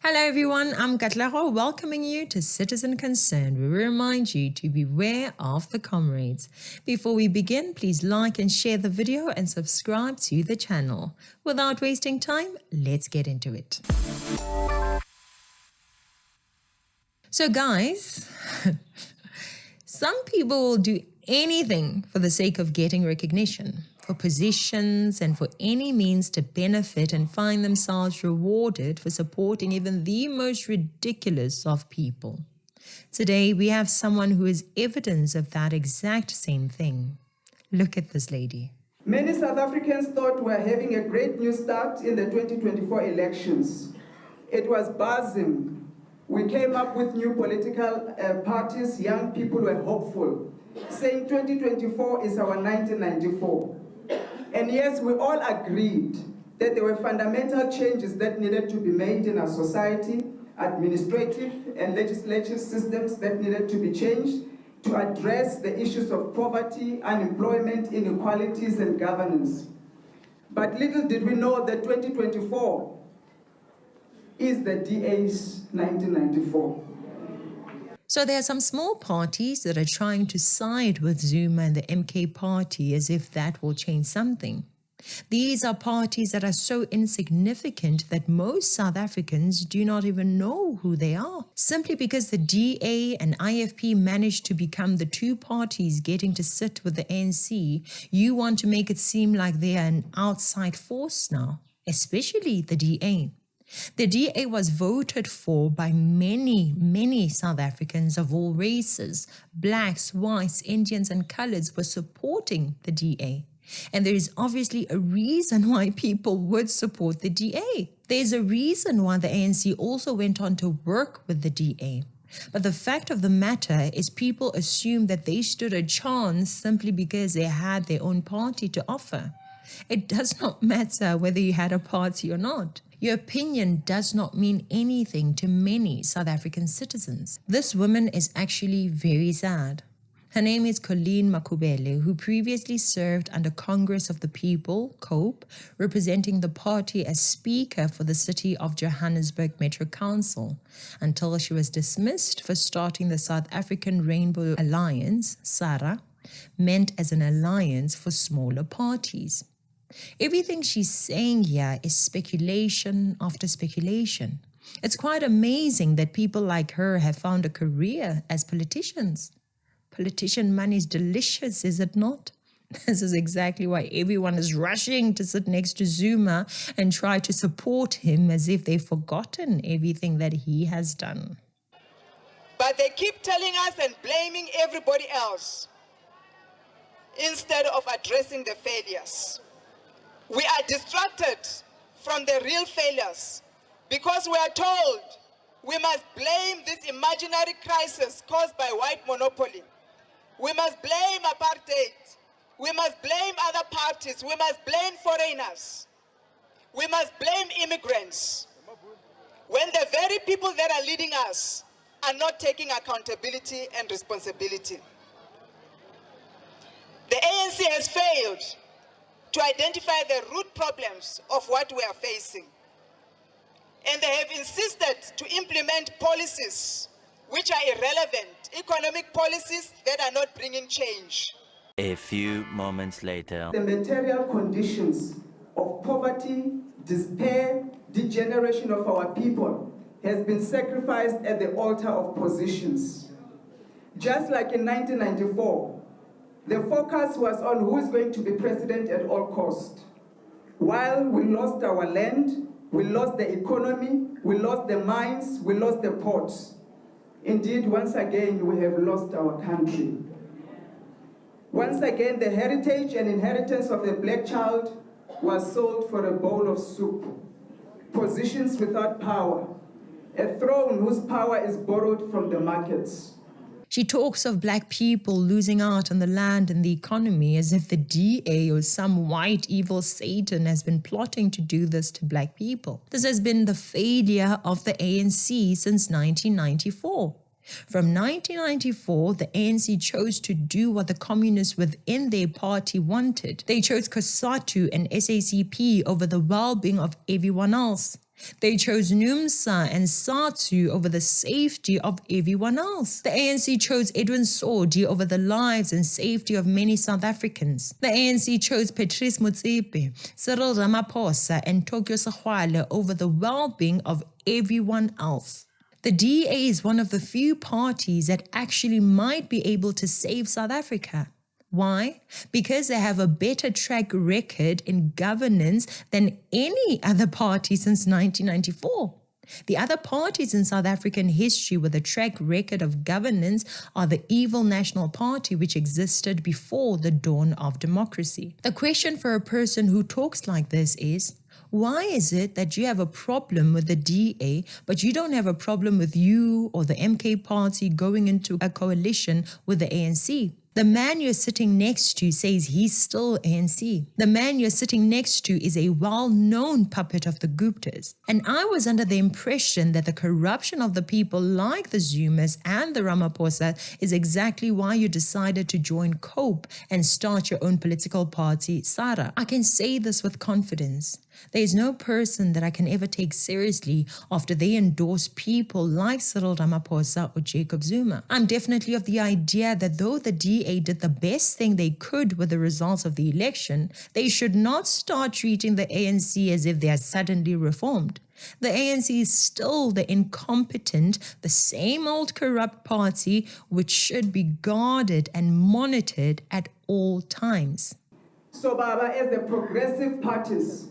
Hello everyone, I'm Katlego, welcoming you to Citizen Concerned, where we remind you to beware of the comrades. Before we begin, please like and share the video and subscribe to the channel. Without wasting time, let's get into it. So guys, some people will do anything for the sake of getting recognition, for positions, and for any means to benefit and find themselves rewarded for supporting even the most ridiculous of people. Today, we have someone who is evidence of that exact same thing. Look at this lady. Many South Africans thought we were having a great new start in the 2024 elections. It was buzzing. We came up with new political parties. Young people were hopeful, saying 2024 is our 1994. And yes, we all agreed that there were fundamental changes that needed to be made in our society, administrative and legislative systems that needed to be changed to address the issues of poverty, unemployment, inequalities, and governance. But little did we know that 2024 is the DA's 1994. So there are some small parties that are trying to side with Zuma and the MK party as if that will change something. These are parties that are so insignificant that most South Africans do not even know who they are. Simply because the DA and IFP managed to become the two parties getting to sit with the ANC, you want to make it seem like they are an outside force now, especially the DA. The DA was voted for by many South Africans of all races. Blacks, whites, Indians, and coloreds were supporting the DA. And there is obviously a reason why people would support the DA. There's a reason why the ANC also went on to work with the DA. But the fact of the matter is people assumed that they stood a chance simply because they had their own party to offer. It does not matter whether you had a party or not. Your opinion does not mean anything to many South African citizens. This woman is actually very sad. Her name is Colleen Makhubele, who previously served under Congress of the People, COPE, representing the party as Speaker for the City of Johannesburg Metro Council, until she was dismissed for starting the South African Rainbow Alliance, SARA, meant as an alliance for smaller parties. Everything she's saying here is speculation after speculation. It's quite amazing that people like her have found a career as politicians. Politician money is delicious, is it not? This is exactly why everyone is rushing to sit next to Zuma and try to support him as if they've forgotten everything that he has done. But they keep telling us and blaming everybody else instead of addressing the failures. We are distracted from the real failures because we are told we must blame this imaginary crisis caused by white monopoly. We must blame apartheid. We must blame other parties. We must blame foreigners. We must blame immigrants. When the very people that are leading us are not taking accountability and responsibility. The ANC has failed to identify the root problems of what we are facing. And they have insisted to implement policies which are irrelevant, economic policies that are not bringing change. A few moments later. The material conditions of poverty, despair, degeneration of our people has been sacrificed at the altar of positions. Just like in 1994, the focus was on who is going to be president at all costs. While we lost our land, we lost the economy, we lost the mines, we lost the ports. Indeed, once again, we have lost our country. Once again, the heritage and inheritance of the black child was sold for a bowl of soup. Positions without power, a throne whose power is borrowed from the markets. She talks of black people losing out on the land and the economy as if the DA or some white evil Satan has been plotting to do this to black people. This has been the failure of the ANC since 1994. From 1994, the ANC chose to do what the communists within their party wanted. They chose COSATU and SACP over the well-being of everyone else. They chose NUMSA and SATU over the safety of everyone else. The ANC chose Edwin Sodi over the lives and safety of many South Africans. The ANC chose Patrice Motsepe, Cyril Ramaphosa, and Tokyo Sexwale over the well-being of everyone else. The DA is one of the few parties that actually might be able to save South Africa. Why? Because they have a better track record in governance than any other party since 1994. The other parties in South African history with a track record of governance are the evil National Party, which existed before the dawn of democracy. The question for a person who talks like this is, why is it that you have a problem with the DA, but you don't have a problem with you or the MK party going into a coalition with the ANC? The man you're sitting next to says he's still ANC. The man you're sitting next to is a well-known puppet of the Guptas. And I was under the impression that the corruption of the people like the Zumas and the Ramaphosa is exactly why you decided to join COPE and start your own political party, SARA. I can say this with confidence. There is no person that I can ever take seriously after they endorse people like Cyril Ramaphosa or Jacob Zuma. I'm definitely of the idea that though the DA did the best thing they could with the results of the election, they should not start treating the ANC as if they are suddenly reformed. The ANC is still the incompetent, the same old corrupt party which should be guarded and monitored at all times. So, Baba, as the progressive parties,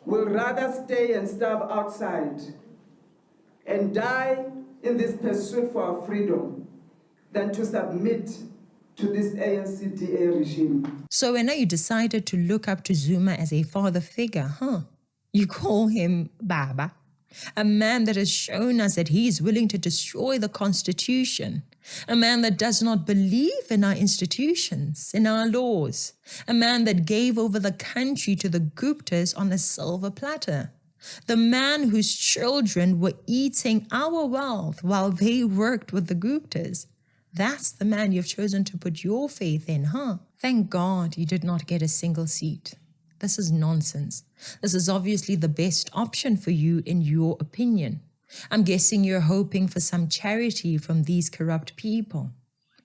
will rather stay and starve outside and die in this pursuit for our freedom than to submit to this ANC-DA regime. So when you decided to look up to Zuma as a father figure, You call him Baba, a man that has shown us that he is willing to destroy the Constitution, a man that does not believe in our institutions, in our laws, a man that gave over the country to the Guptas on a silver platter, the man whose children were eating our wealth while they worked with the Guptas. That's the man you've chosen to put your faith in, Thank God you did not get a single seat. This is nonsense. This is obviously the best option for you in your opinion. I'm guessing you're hoping for some charity from these corrupt people.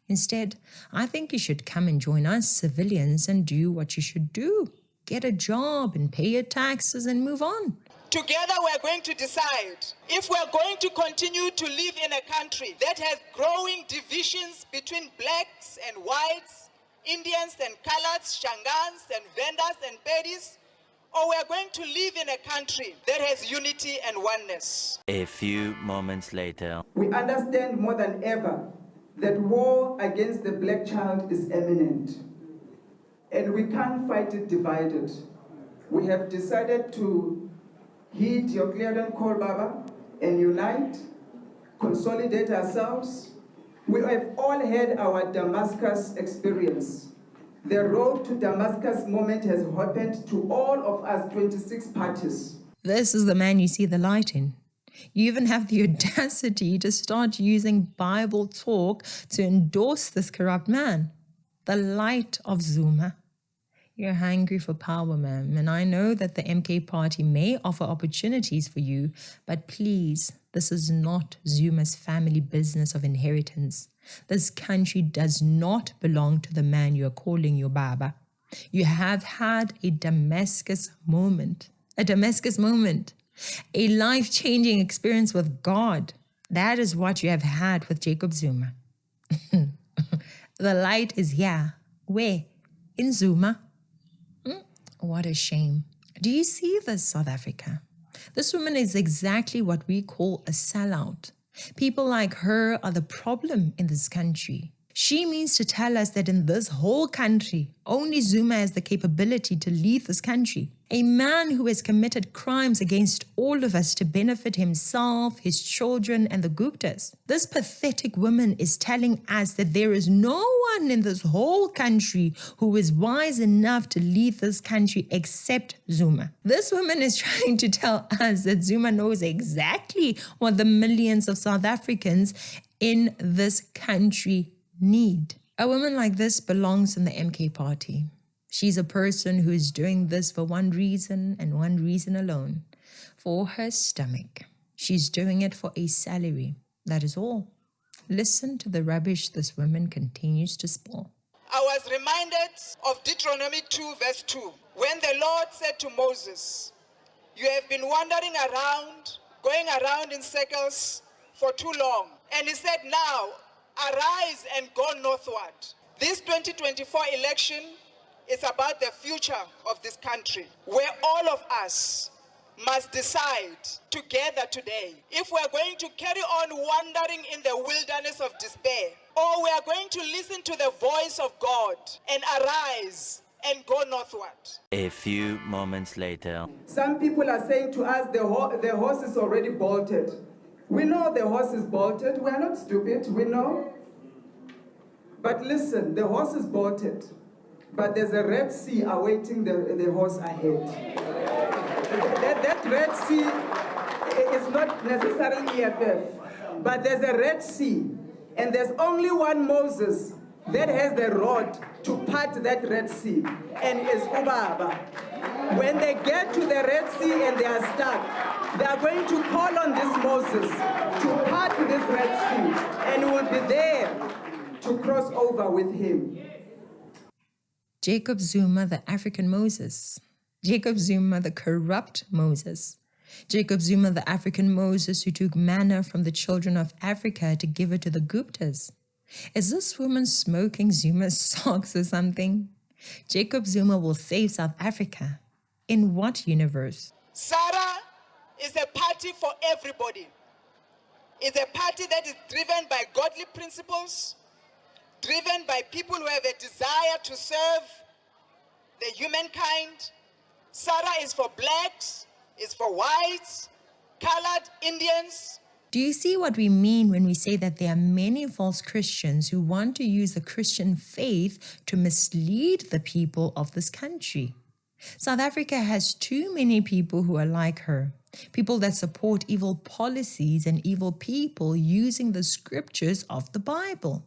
Instead, I think you should come and join us civilians and do what you should do. Get a job and pay your taxes and move on. Together we're going to decide if we're going to continue to live in a country that has growing divisions between blacks and whites, Indians and coloreds, Shangans and Vendas and Pedis, or we're going to live in a country that has unity and oneness. A few moments later. We understand more than ever that war against the black child is imminent, and we can't fight it divided. We have decided to heed your clarion call, Baba, and unite, consolidate ourselves. We have all had our Damascus experience. The road to Damascus moment has happened to all of us 26 parties. This is the man you see the light in. You even have the audacity to start using Bible talk to endorse this corrupt man. The light of Zuma. You're hungry for power, ma'am, and I know that the MK party may offer opportunities for you, but please, this is not Zuma's family business of inheritance. This country does not belong to the man you are calling your Baba. You have had a Damascus moment, a life-changing experience with God. That is what you have had with Jacob Zuma. The light is here. Where? In Zuma. What a shame. Do you see this, South Africa? This woman is exactly what we call a sellout. People like her are the problem in this country. She means to tell us that in this whole country, only Zuma has the capability to lead this country. A man who has committed crimes against all of us to benefit himself, his children, and the Guptas. This pathetic woman is telling us that there is no one in this whole country who is wise enough to lead this country except Zuma. This woman is trying to tell us that Zuma knows exactly what the millions of South Africans in this country need. A woman like this belongs in the MK party. She's a person who is doing this for one reason and one reason alone, for her stomach. She's doing it for a salary. That is all. Listen to the rubbish this woman continues to spill. I was reminded of Deuteronomy 2 verse 2, when the Lord said to Moses, "You have been wandering around, going around in circles for too long." And he said, "Now, arise and go northward." This 2024 election is about the future of this country, where all of us must decide together today if we are going to carry on wandering in the wilderness of despair, or we are going to listen to the voice of God and arise and go northward. A few moments later. Some people are saying to us, the horse is already bolted. We know the horse is bolted. We are not stupid, we know. But listen, the horse is bolted, but there's a Red Sea awaiting the horse ahead. That Red Sea is not necessarily EFF, but there's a Red Sea, and there's only one Moses that has the rod to part that Red Sea, and it's Ubaba. When they get to the Red Sea and they are stuck, they are going to call on this Moses to part this Red Sea, and will be there to cross over with him. Jacob Zuma, the African Moses. Jacob Zuma, the corrupt Moses. Jacob Zuma, the African Moses who took manna from the children of Africa to give it to the Guptas. Is this woman smoking Zuma's socks or something? Jacob Zuma will save South Africa. In what universe? Sarah is a party for everybody. It's a party that is driven by godly principles, driven by people who have a desire to serve the humankind. Sarah is for blacks, is for whites, colored, Indians. Do you see what we mean when we say that there are many false Christians who want to use the Christian faith to mislead the people of this country? South Africa has too many people who are like her, people that support evil policies and evil people using the scriptures of the Bible.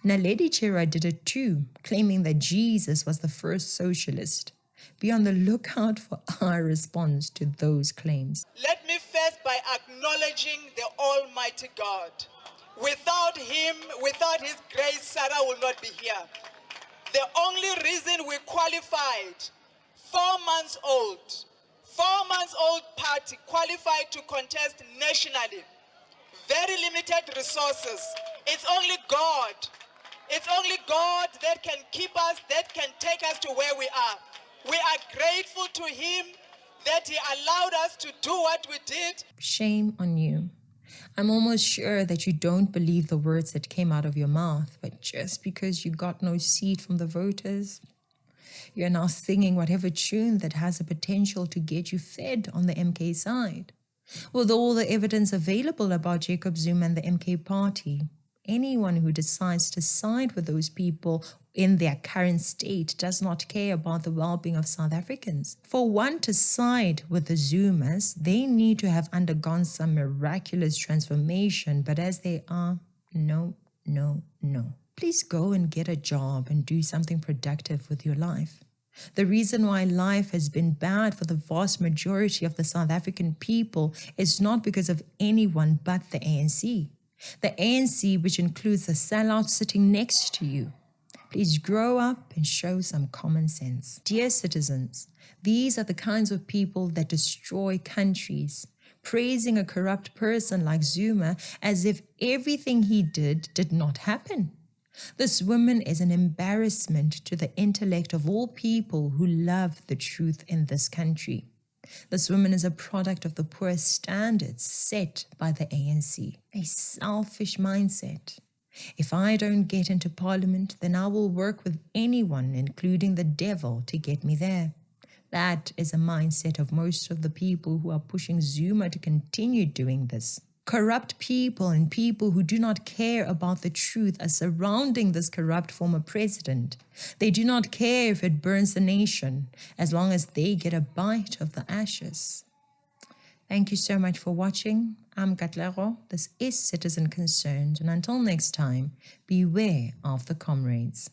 Naledi Chera did it too, claiming that Jesus was the first socialist. Be on the lookout for our response to those claims. Let me first by acknowledging the Almighty God. Without him, without his grace, Sarah will not be here. The only reason we qualified, 4 months old party qualified to contest nationally. Very limited resources. It's only God. It's only God that can keep us, that can take us to where we are. We are grateful to him that he allowed us to do what we did. Shame on you. I'm almost sure that you don't believe the words that came out of your mouth, but just because you got no seat from the voters, you're now singing whatever tune that has the potential to get you fed on the MK side. With all the evidence available about Jacob Zuma and the MK party, anyone who decides to side with those people in their current state does not care about the well-being of South Africans. For one to side with the Zumas, they need to have undergone some miraculous transformation, but as they are, no. Please go and get a job and do something productive with your life. The reason why life has been bad for the vast majority of the South African people is not because of anyone but the ANC. The ANC, which includes the sellouts sitting next to you. Please grow up and show some common sense. Dear citizens, these are the kinds of people that destroy countries, praising a corrupt person like Zuma as if everything he did not happen. This woman is an embarrassment to the intellect of all people who love the truth in this country. This woman is a product of the poor standards set by the ANC, a selfish mindset. If I don't get into parliament, then I will work with anyone, including the devil, to get me there. That is a mindset of most of the people who are pushing Zuma to continue doing this. Corrupt people and people who do not care about the truth are surrounding this corrupt former president. They do not care if it burns the nation, as long as they get a bite of the ashes. Thank you so much for watching. I'm Katlego. This is Citizen Concerned. And until next time, beware of the comrades.